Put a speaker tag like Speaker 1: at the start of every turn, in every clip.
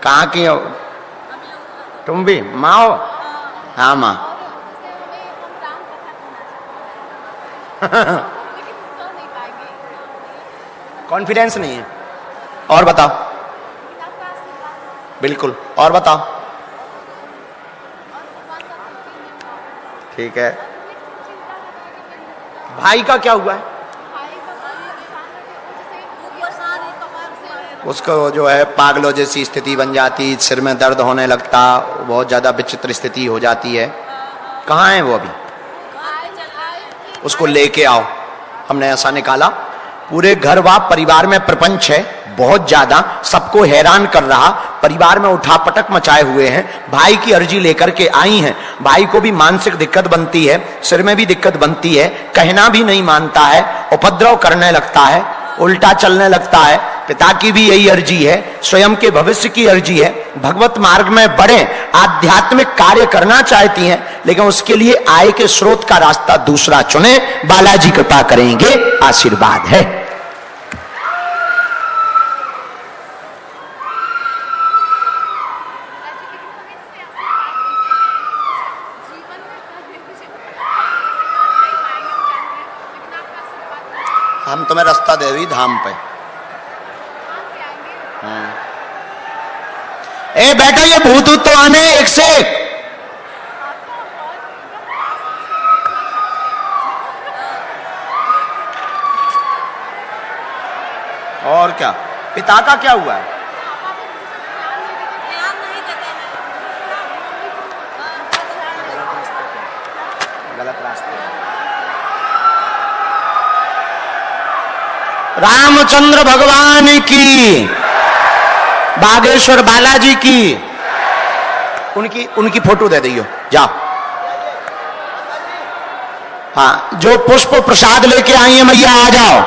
Speaker 1: कहाँ की हो तुम भी? माँ हो? हाँ माँ। कॉन्फिडेंस नहीं है। और बताओ। बिल्कुल, और बताओ। ठीक है। भाई का क्या हुआ है? उसको जो है पागलों जैसी स्थिति बन जाती, सिर में दर्द होने लगता, बहुत ज्यादा विचित्र स्थिति हो जाती है। कहाँ है वो अभी? उसको लेके आओ। हमने ऐसा निकाला पूरे घर व परिवार में प्रपंच है बहुत ज्यादा, सबको हैरान कर रहा, परिवार में उठापटक मचाए हुए हैं। भाई की अर्जी लेकर के आई हैं। भाई को भी मानसिक दिक्कत बनती है, सिर में भी दिक्कत बनती है, कहना भी नहीं मानता है, उपद्रव करने लगता है, उल्टा चलने लगता है। पिता की भी यही अर्जी है, स्वयं के भविष्य की अर्जी है, भगवत मार्ग में बढ़े, आध्यात्मिक कार्य करना चाहती हैं, लेकिन उसके लिए आय के स्रोत का रास्ता दूसरा चुने। बालाजी कृपा करेंगे, आशीर्वाद है। हम तुम्हें रास्ता दे दी धाम पे। ए बेटा, ये भूत तो आने एक से एक। और क्या? पिता का क्या हुआ है? गलत रास्ते। रामचंद्र भगवान की, बागेश्वर बालाजी की, उनकी फोटो दे दियो, जाओ। हाँ, जो पुष्प प्रसाद लेके आई है मैया, आ जाओ।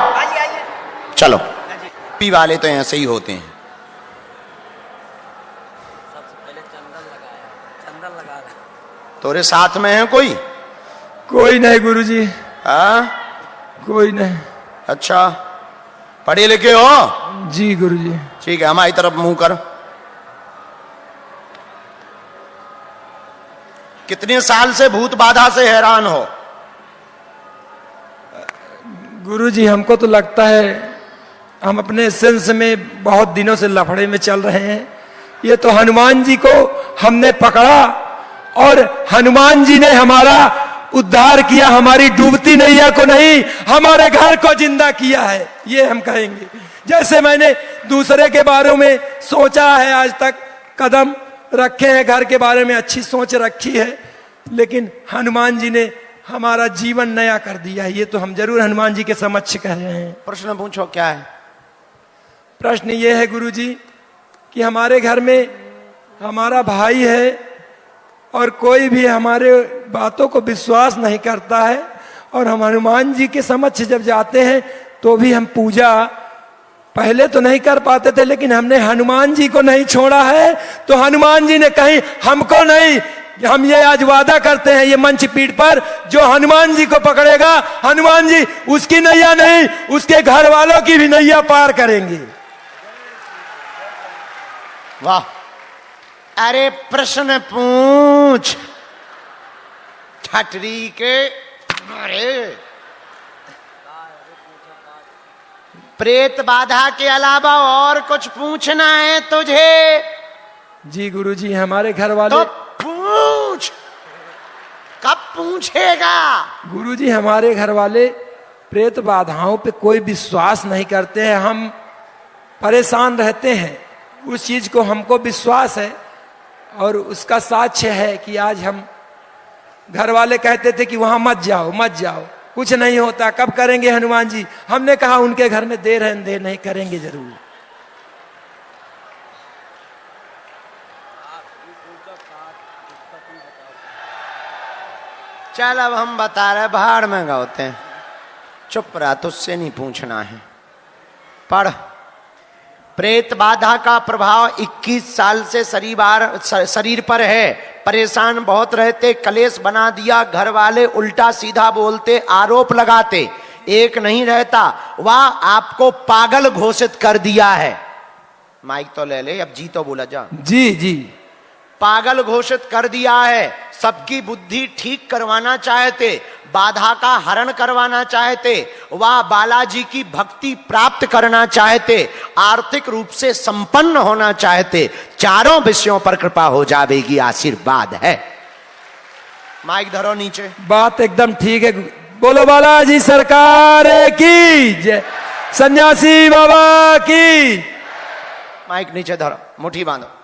Speaker 1: चलो। पी वाले तो ऐसे ही होते हैं।
Speaker 2: सबसे पहले चंदन लगा
Speaker 1: तोरे साथ में है कोई?
Speaker 3: कोई नहीं गुरुजी।
Speaker 1: हाँ,
Speaker 3: कोई नहीं।
Speaker 1: अच्छा, पढ़े लिखे हो?
Speaker 3: जी गुरुजी।
Speaker 1: ठीक है, हमारी तरफ मुंह कर। कितने साल से भूत बाधा से हैरान हो?
Speaker 3: गुरुजी, हमको तो लगता है हम अपने सेंस में बहुत दिनों से लफड़े में चल रहे हैं। ये तो हनुमान जी को हमने पकड़ा और हनुमान जी ने हमारा उद्धार किया, हमारी डूबती नैया को नहीं, हमारे घर को जिंदा किया है, ये हम कहेंगे। जैसे मैंने दूसरे के बारे में सोचा है, आज तक कदम रखे हैं, घर के बारे में अच्छी सोच रखी है, लेकिन हनुमान जी ने हमारा जीवन नया कर दिया है। ये तो हम जरूर हनुमान जी के समक्ष कह रहे हैं।
Speaker 1: प्रश्न पूछो, क्या है
Speaker 3: प्रश्न? ये है गुरुजी कि हमारे घर में हमारा भाई है और कोई भी हमारे बातों को विश्वास नहीं करता है, और हम हनुमान जी के समक्ष जब जाते हैं तो भी हम पूजा पहले तो नहीं कर पाते थे, लेकिन हमने हनुमान जी को नहीं छोड़ा है। तो हनुमान जी ने कहीं हमको नहीं, हम ये आज वादा करते हैं ये मंच पीठ पर, जो हनुमान जी को पकड़ेगा, हनुमान जी उसकी नैया नहीं, उसके घर वालों की भी नैया पार करेंगे।
Speaker 1: वाह! अरे प्रश्न पूछ ठटरी के। अरे प्रेत बाधा के अलावा और कुछ पूछना है तुझे?
Speaker 3: जी गुरुजी, हमारे घर वाले।
Speaker 1: तो पूछ। कब पूछेगा?
Speaker 3: गुरुजी, हमारे घर वाले प्रेत बाधाओं पे कोई विश्वास नहीं करते हैं, हम परेशान रहते हैं। उस चीज को हमको विश्वास है, और उसका साक्ष्य है कि आज हम, घर वाले कहते थे कि वहां मत जाओ मत जाओ, कुछ नहीं होता, कब करेंगे हनुमान जी? हमने कहा उनके घर में देर है, देर नहीं करेंगे जरूर।
Speaker 1: चल अब हम बता रहे, भाड़ में गाते हैं। चुप रहा, तुझसे नहीं पूछना है। पढ़। प्रेत बाधा का प्रभाव 21 साल से शरीर पर है। परेशान बहुत रहते, कलेश बना दिया, घर वाले उल्टा सीधा बोलते, आरोप लगाते, एक नहीं रहता, वह आपको पागल घोषित कर दिया है। माइक तो ले ले, अब जी तो बोला जा।
Speaker 3: जी जी।
Speaker 1: पागल घोषित कर दिया है, सबकी बुद्धि ठीक करवाना चाहते, बाधा का हरण करवाना चाहते, वह बालाजी की भक्ति प्राप्त करना चाहते, आर्थिक रूप से संपन्न होना चाहते, चारों विषयों पर कृपा हो जाएगी, आशीर्वाद है। माइक धरो नीचे।
Speaker 3: बात एकदम ठीक है। बोलो बालाजी सरकार की जय, सन्यासी बाबा की।
Speaker 1: माइक नीचे धरो, मुट्ठी बांधो।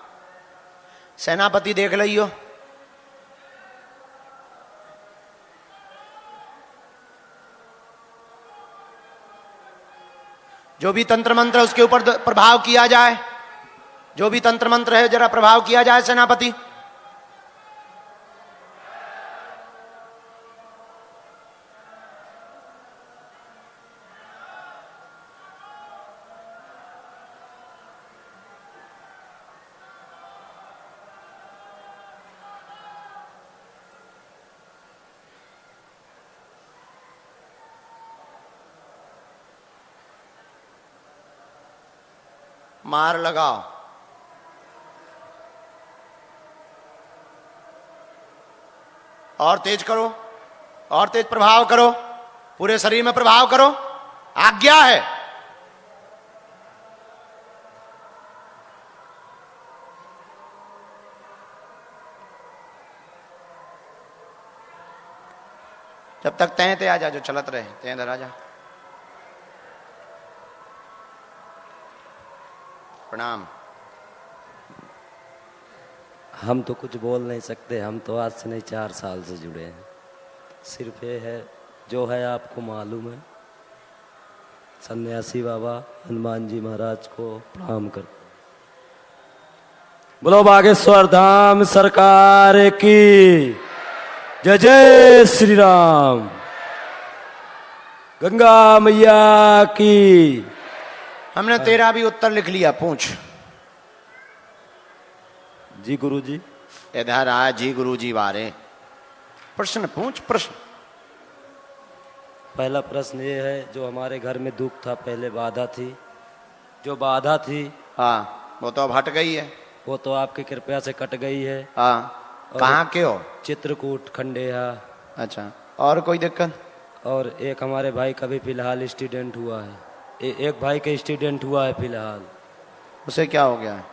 Speaker 1: सेनापति देख लियो, जो भी तंत्र मंत्र है उसके ऊपर प्रभाव किया जाए, जो भी तंत्र मंत्र है जरा प्रभाव किया जाए सेनापति। मार लगाओ। और तेज करो, और तेज प्रभाव करो, पूरे शरीर में प्रभाव करो, आज्ञा है। जब तक तय ते आ जा, जो चलत रहे तय इधर आ जा। प्रणाम।
Speaker 2: हम तो कुछ बोल नहीं सकते, हम तो आज से नहीं 4 साल से जुड़े हैं। सिर्फ ये है जो है आपको मालूम है, सन्यासी बाबा हनुमान जी महाराज को प्रणाम कर। बोलो बागेश्वर धाम सरकार की जय। जय श्री राम। गंगा मैया की।
Speaker 1: हमने तेरा भी उत्तर लिख लिया, पूछ।
Speaker 2: जी गुरुजी।
Speaker 1: इधर आ जी, गुरुजी बारे प्रश्न पूछ, प्रश्न।
Speaker 2: पहला प्रश्न ये है, जो हमारे घर में दुख था, पहले बाधा थी, जो बाधा थी
Speaker 1: हाँ वो तो अब हट गई है।
Speaker 2: वो तो आपकी कृपया से कट गई है।
Speaker 1: हाँ कहाँ के हो?
Speaker 2: चित्रकूट खंडेया।
Speaker 1: अच्छा, और कोई दिक्कत?
Speaker 2: और एक हमारे भाई का भी फिलहाल स्टूडेंट हुआ है, एक भाई का स्टूडेंट हुआ है फिलहाल।
Speaker 1: उसे क्या हो गया है?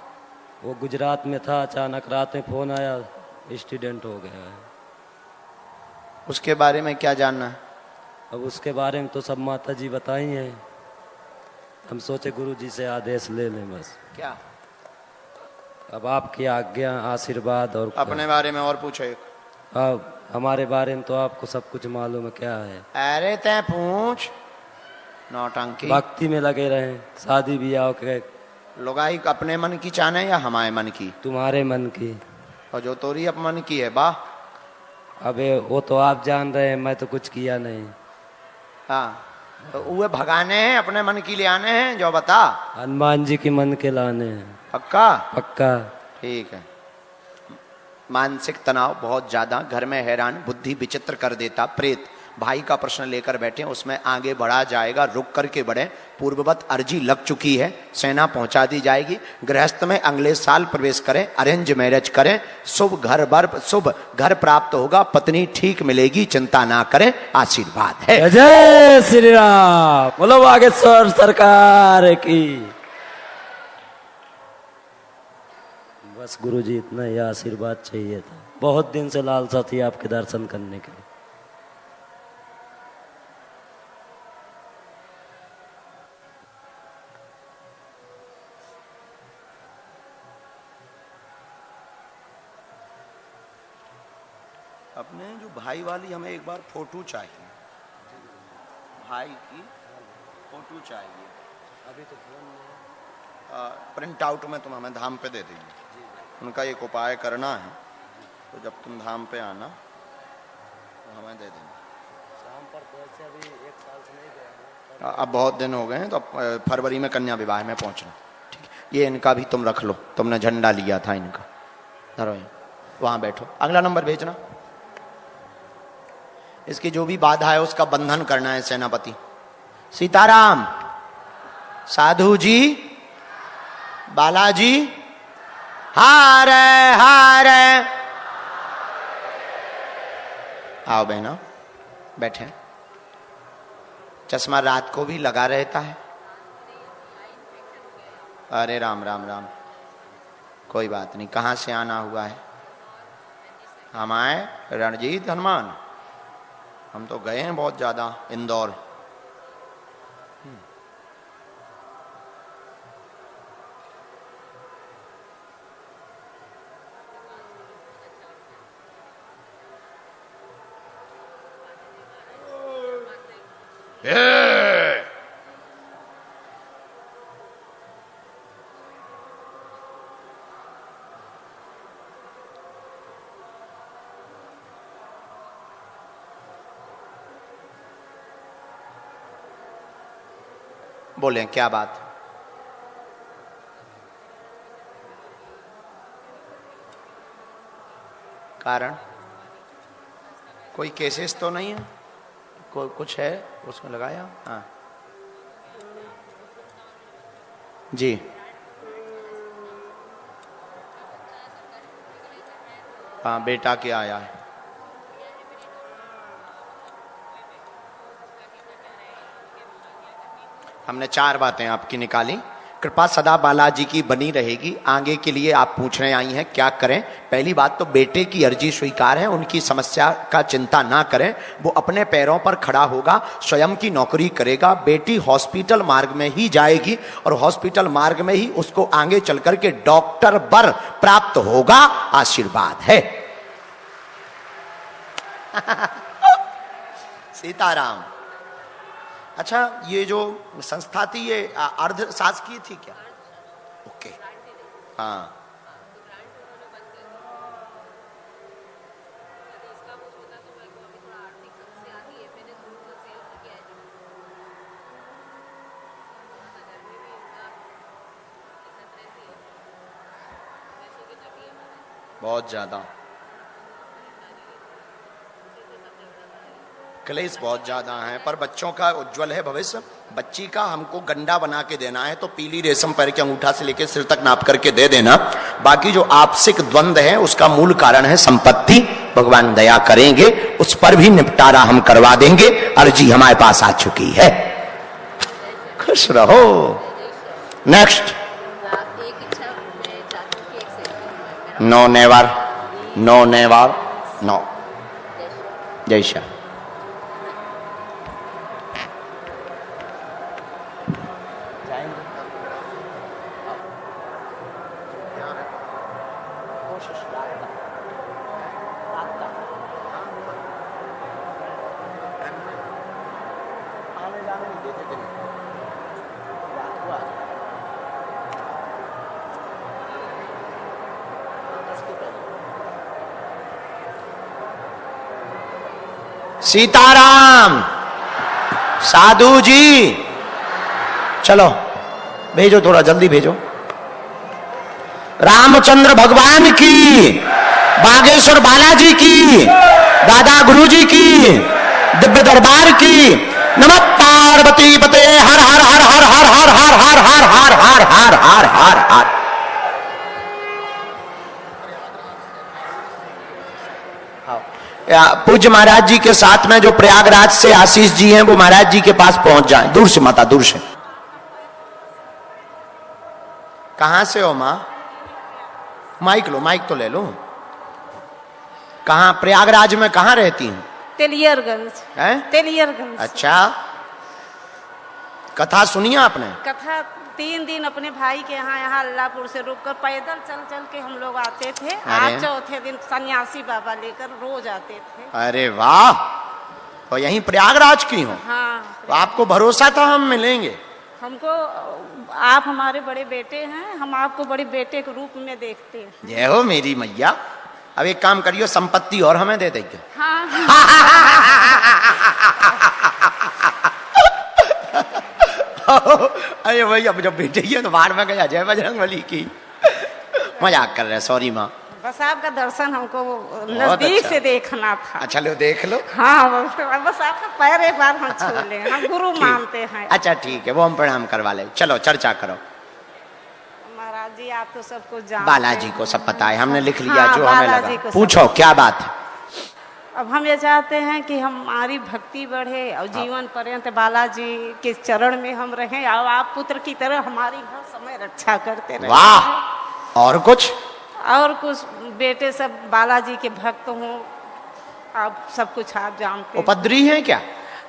Speaker 2: वो गुजरात में था, अचानक रात में फोन आया, स्टूडेंट हो गया है।
Speaker 1: उसके बारे में क्या जानना है?
Speaker 2: अब उसके बारे में तो सब माता जी बताई हैं, हम सोचे गुरु जी से आदेश ले लें बस।
Speaker 1: क्या?
Speaker 2: अब आपकी आज्ञा, आशीर्वाद। और
Speaker 1: अपने बारे में और पूछो एक।
Speaker 2: अब हमारे बारे में तो आपको सब कुछ मालूम है, क्या है।
Speaker 1: अरे तय पूछ, नौटंकी।
Speaker 2: भक्ति में लगे रहे, शादी ब्याह के।
Speaker 1: लुगाई अपने मन की चाहने या हमारे मन की?
Speaker 2: तुम्हारे मन की।
Speaker 1: और जो तोरी अब मन की है बा।
Speaker 2: अबे वो तो आप जान रहे हैं, मैं तो कुछ किया नहीं।
Speaker 1: हाँ तो वो भगाने हैं, अपने मन की ले आने हैं, जो बता।
Speaker 2: हनुमान जी के मन के लाने हैं।
Speaker 1: पक्का?
Speaker 2: पक्का।
Speaker 1: ठीक है। मानसिक तनाव बहुत ज्यादा, घर में हैरान, बुद्धि विचित्र कर देता, प्रेत। भाई का प्रश्न लेकर बैठे, उसमें आगे बढ़ा जाएगा, रुक करके बढ़े। पूर्ववत अर्जी लग चुकी है, सेना पहुंचा दी जाएगी। गृहस्थ में अगले साल प्रवेश करें, अरेंज मैरिज करें, शुभ शुभ घर प्राप्त होगा, पत्नी ठीक मिलेगी, चिंता ना करें, आशीर्वाद है।
Speaker 2: जय श्री राम। बोलो बागेश्वर सरकार की। बस गुरुजी इतना ही आशीर्वाद चाहिए था, बहुत दिन से लालसा थी आपके दर्शन करने के लिए।
Speaker 1: अपने जो भाई वाली हमें एक बार फोटो चाहिए, भाई की फोटो चाहिए।
Speaker 2: अभी तो फोन में
Speaker 1: प्रिंट आउट में तुम हमें धाम पे दे देंगे। उनका एक उपाय करना है, तो जब तुम धाम पे आना तो हमें दे देना।
Speaker 2: शाम पर पहुंचे, अभी 1 साल से नहीं गया।
Speaker 1: अब बहुत दिन हो गए हैं, तो अब फरवरी में कन्या विवाह में पहुंचना। ठीक है, ये इनका भी तुम रख लो, तुमने झंडा लिया था इनका। धरो, वहां बैठो, अगला नंबर भेजना। इसकी जो भी बाधा है उसका बंधन करना है सेनापति। सीताराम। साधु जी बालाजी हार आओ बहनों, बैठे। चश्मा रात को भी लगा रहता है? अरे राम राम राम, कोई बात नहीं। कहाँ से आना हुआ है? हम आए रणजीत हनुमान, हम तो गए हैं बहुत ज्यादा इंदौर। बोलें क्या बात? कारण कोई केसेस तो नहीं है? कोई कुछ है उसमें लगाया? हाँ जी। हाँ बेटा क्या आया है? हमने 4 बातें आपकी निकाली। कृपा सदा बालाजी की बनी रहेगी। आगे के लिए आप पूछने आई हैं क्या करें? पहली बात तो बेटे की अर्जी स्वीकार है, उनकी समस्या का चिंता ना करें। वो अपने पैरों पर खड़ा होगा, स्वयं की नौकरी करेगा। बेटी हॉस्पिटल मार्ग में ही जाएगी और हॉस्पिटल मार्ग में ही उसको आगे चल करके डॉक्टर बर प्राप्त होगा। आशीर्वाद है। सीताराम। अच्छा, ये जो संस्था थी ये अर्ध शासकीय थी क्या? ओके, हाँ। बहुत ज्यादा क्लेश बहुत ज्यादा है, पर बच्चों का उज्जवल है भविष्य। बच्ची का हमको गंडा बना के देना है तो पीली रेशम पैर के अंगूठा से लेकर सिर तक नाप करके दे देना। बाकी जो आपसिक द्वंद है उसका मूल कारण है संपत्ति। भगवान दया करेंगे, उस पर भी निपटारा हम करवा देंगे। अर्जी हमारे पास आ चुकी है। खुश रहो। Next. No never, no never, no. जय श्याम। सीताराम। साधु जी चलो भेजो, थोड़ा जल्दी भेजो। रामचंद्र भगवान की, बागेश्वर बालाजी की, दादा गुरुजी की, दिव्य दरबार की। नमः पार्वती पते। हर हर हर हर हर हर हर हर हर हर हर हर हर हर हर। पूज्य महाराज जी के साथ में जो प्रयागराज से आशीष जी हैं वो महाराज जी के पास पहुंच जाएं। दूर से माता, दूर से। कहां से हो मां? माइक लो, माइक तो ले लो। कहां प्रयागराज में कहां रहती हैं?
Speaker 4: तेलियरगंज।
Speaker 1: हैं?
Speaker 4: तेलियरगंज।
Speaker 1: अच्छा, कथा सुनी आपने?
Speaker 4: कथा 3 दिन अपने भाई के यहाँ अल्लाहपुर से रुककर पैदल चल चल के हम लोग आते थे। आज चौथे दिन सन्यासी बाबा लेकर रोज आते थे।
Speaker 1: अरे वाह, तो यहीं प्रयागराज की हो?
Speaker 4: हाँ।
Speaker 1: तो आपको भरोसा था हम मिलेंगे?
Speaker 4: हमको आप हमारे बड़े बेटे हैं, हम आपको बड़े बेटे के रूप में देखते हैं।
Speaker 1: जय हो मेरी मैया। अब एक काम करियो, संपत्ति और हमें दे देंगे।
Speaker 4: हाँ।
Speaker 1: अरे भाई, अब जब बेटे ही है तो बाहर में गया। जय बजरंगबली की। मजाक कर रहे हैं, सॉरी माँ।
Speaker 4: बस आपका दर्शन हमको नजदीक
Speaker 1: अच्छा
Speaker 4: से देखना था।
Speaker 1: अच्छा लो, देख लो।
Speaker 4: हाँ, बस आपका पैर एक बार हम छू लें, हम गुरु मानते हैं।
Speaker 1: अच्छा ठीक है, वो हम प्रणाम करवा ले। चलो चर्चा करो।
Speaker 4: महाराज जी आप तो सब कुछ जानते
Speaker 1: बालाजी
Speaker 4: हैं।
Speaker 1: को सब पता है, हमने लिख लिया
Speaker 4: हाँ,
Speaker 1: जो हमें
Speaker 4: बालाजी
Speaker 1: लगा।
Speaker 4: को सब
Speaker 1: पूछो क्या बात है।
Speaker 4: अब हम ये चाहते हैं कि हमारी भक्ति बढ़े और जीवन पर्यंत बालाजी के चरण में हम रहें और आप पुत्र की तरह हमारी हर समय रक्षा करते रहें।
Speaker 1: वाह, और कुछ?
Speaker 4: और कुछ बेटे सब बालाजी के भक्त हों, आप सब कुछ आप जानते हैं।
Speaker 1: उपद्री है क्या?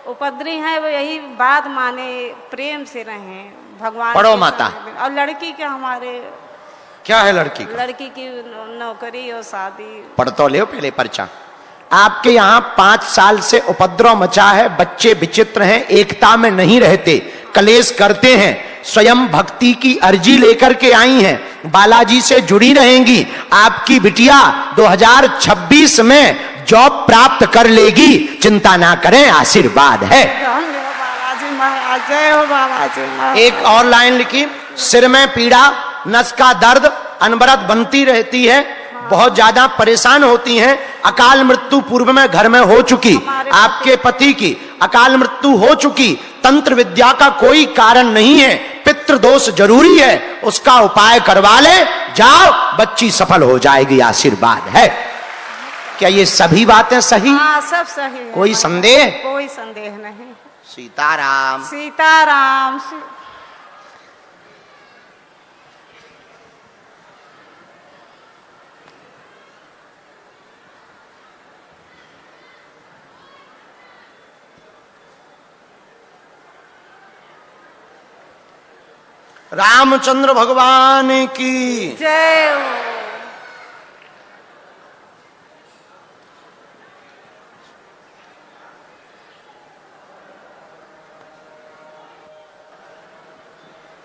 Speaker 4: उपद्री है वो, यही बात माने, प्रेम से रहें भगवान
Speaker 1: पढ़ो
Speaker 4: के
Speaker 1: माता।
Speaker 4: सामने। और लड़की के हमारे
Speaker 1: क्या है लड़की का?
Speaker 4: लड़की की नौकरी और शादी।
Speaker 1: पढ़ तो ले पहले पर्चा। आपके यहाँ 5 साल से उपद्रव मचा है, बच्चे विचित्र हैं, एकता में नहीं रहते, कलेश करते हैं, स्वयं भक्ति की अर्जी लेकर के आई हैं, बालाजी से जुड़ी रहेंगी। आपकी बिटिया 2026 में जॉब प्राप्त कर लेगी, चिंता ना करें, आशीर्वाद है।
Speaker 4: बालाजी महाराज, जय हो बालाजी महाराज।
Speaker 1: एक और लाइन लिखी, सिर में पीड़ा, नस का दर्द अनवरत बनती रहती है, बहुत ज्यादा परेशान होती हैं, अकाल मृत्यु पूर्व में घर में हो चुकी, आपके पति की अकाल मृत्यु हो चुकी, तंत्र विद्या का कोई कारण नहीं है, पितृ दोष जरूरी है, उसका उपाय करवा ले, जाओ, बच्ची सफल हो जाएगी, आशीर्वाद है। क्या ये सभी बातें सही?
Speaker 4: हाँ सब सही है।
Speaker 1: कोई संदेह?
Speaker 4: कोई संदेह नहीं।
Speaker 1: सीताराम।
Speaker 4: सीताराम।
Speaker 1: रामचंद्र भगवान की
Speaker 4: जय हो।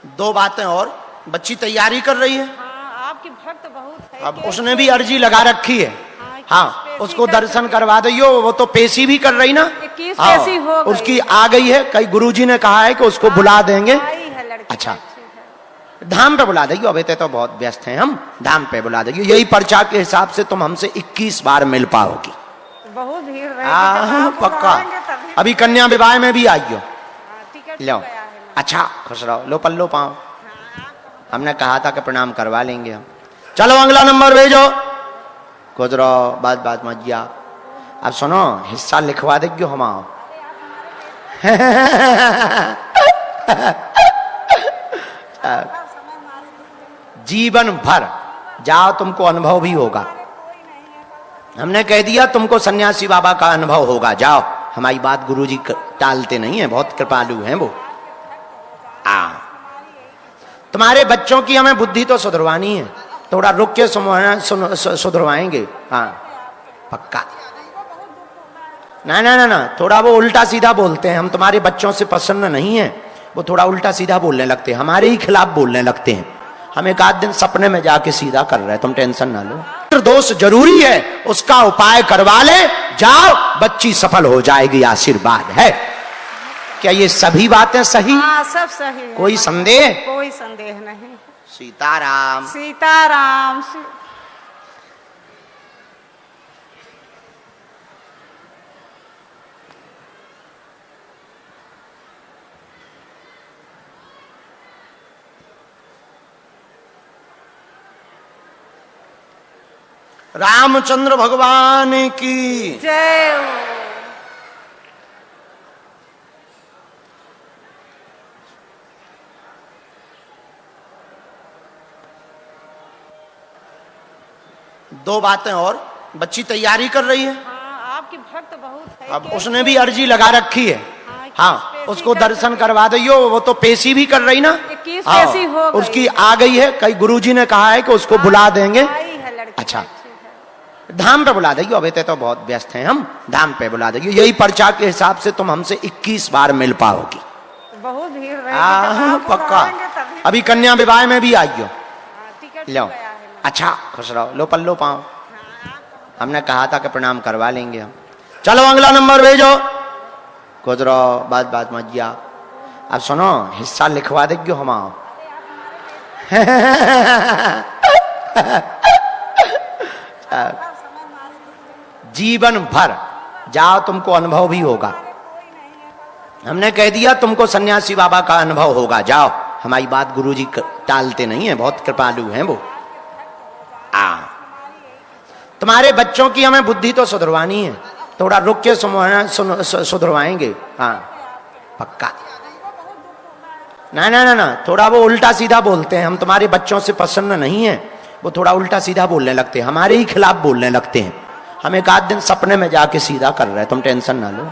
Speaker 4: दो
Speaker 1: बातें और, बच्ची तैयारी कर रही है।
Speaker 4: हाँ, आपकी भक्त बहुत है।
Speaker 1: अब उसने भी अर्जी लगा रखी है। हाँ,
Speaker 4: पेशी
Speaker 1: उसको
Speaker 4: कर
Speaker 1: दर्शन
Speaker 4: रही
Speaker 1: करवा दियो, वो तो पेशी भी कर रही ना।
Speaker 4: 21
Speaker 1: हाँ,
Speaker 4: पेशी हो गई।
Speaker 1: उसकी आ गई है, कई गुरुजी ने कहा है कि उसको बुला देंगे।
Speaker 4: आई है लड़की
Speaker 1: अच्छा,
Speaker 4: अच्छी है।
Speaker 1: धाम पे बुला देगी, अभी तो बहुत व्यस्त हैं हम, धाम पे बुला देगी, यही पर्चा के हिसाब से तुम हमसे 21 बार मिल पाओगी।
Speaker 4: बहुत भीड़ रहेगी, जब आप
Speaker 1: पक्का।
Speaker 4: बुलाएंगे तभी।
Speaker 1: अभी कन्या विवाह में भी आइयो।
Speaker 4: हाँ, टिकट
Speaker 1: लो,
Speaker 4: हो गया है ना।
Speaker 1: अच्छा, खुश रहो, लो पल्लो पाओ। हमने कहा था कि प्रणाम करवा लेंगे हम। चलो अगला नंबर भेजो। खुश रहो, बात बात मत जा। अब सुनो, हिस्सा लिखवा देगी हम आओ। जीवन भर जाओ, तुमको अनुभव भी होगा। हमने कह दिया तुमको सन्यासी बाबा का अनुभव होगा, जाओ। हमारी बात गुरुजी टालते नहीं है, बहुत कृपालु हैं वो। तुम्हारे बच्चों की हमें बुद्धि तो सुधरवानी है, थोड़ा रुक के सुधरवाएंगे। हाँ पक्का। ना ना ना ना, थोड़ा वो उल्टा सीधा बोलते हैं, हम तुम्हारे बच्चों से प्रसन्न नहीं है, वो थोड़ा उल्टा सीधा बोलने लगते हैं, हमारे ही खिलाफ बोलने लगते हैं। हम एक आध दिन सपने में जाके सीधा कर रहे हैं, तुम टेंशन ना लो। दोष जरूरी है, उसका उपाय करवा ले, जाओ, बच्ची सफल हो जाएगी, आशीर्वाद है। क्या ये सभी बातें सही?
Speaker 4: हाँ सब सही है।
Speaker 1: कोई संदेह?
Speaker 4: कोई संदेह नहीं।
Speaker 1: सीताराम।
Speaker 4: सीताराम।
Speaker 1: रामचंद्र भगवान की
Speaker 4: जय हो।
Speaker 1: दो बातें और, बच्ची तैयारी कर रही है।
Speaker 4: हाँ, आपकी भक्त बहुत है।
Speaker 1: अब उसने भी अर्जी लगा रखी है। हाँ,
Speaker 4: पेशी
Speaker 1: उसको
Speaker 4: कर
Speaker 1: दर्शन करवा दियो, वो तो पेशी भी कर रही ना।
Speaker 4: 21
Speaker 1: हाँ,
Speaker 4: पेशी हो गई।
Speaker 1: उसकी आ गई है, कई गुरुजी ने कहा है कि उसको बुला देंगे।
Speaker 4: आई है लड़की
Speaker 1: अच्छा,
Speaker 4: अच्छी है।
Speaker 1: धाम पे बुला देगी, अभी तो बहुत व्यस्त हैं हम, धाम पे बुला देगी, यही पर्चा के हिसाब से तुम हमसे 21 बार मिल पाओगी।
Speaker 4: बहुत भीड़ रहेगी, जब आप
Speaker 1: पक्का।
Speaker 4: बुलाएंगे तभी।
Speaker 1: अभी कन्या विवाह में भी आइयो।
Speaker 4: हाँ, टिकट
Speaker 1: लो,
Speaker 4: हो गया है ना।
Speaker 1: अच्छा, खुश रहो, लो पल्लो पाओ। हमने कहा था कि प्रणाम करवा लेंगे हम। चलो अगला नंबर भेजो। खुश रहो, बात बात मत जा। अब सुनो, हिस्सा लिखवा देगी हम आओ। जीवन भर जाओ, तुमको अनुभव भी होगा। हमने कह दिया तुमको सन्यासी बाबा का अनुभव होगा, जाओ। हमारी बात गुरुजी टालते नहीं है, बहुत कृपालु हैं वो। तुम्हारे बच्चों की हमें बुद्धि तो सुधरवानी है, थोड़ा रुक के सुधरवाएंगे। हाँ पक्का। ना ना ना ना, थोड़ा वो उल्टा सीधा बोलते हैं, हम तुम्हारे बच्चों से प्रसन्न नहीं है, वो थोड़ा उल्टा सीधा बोलने लगते हैं, हमारे ही खिलाफ बोलने लगते हैं। हम एक आध दिन सपने में जाके सीधा कर रहे हैं, तुम टेंशन ना लो।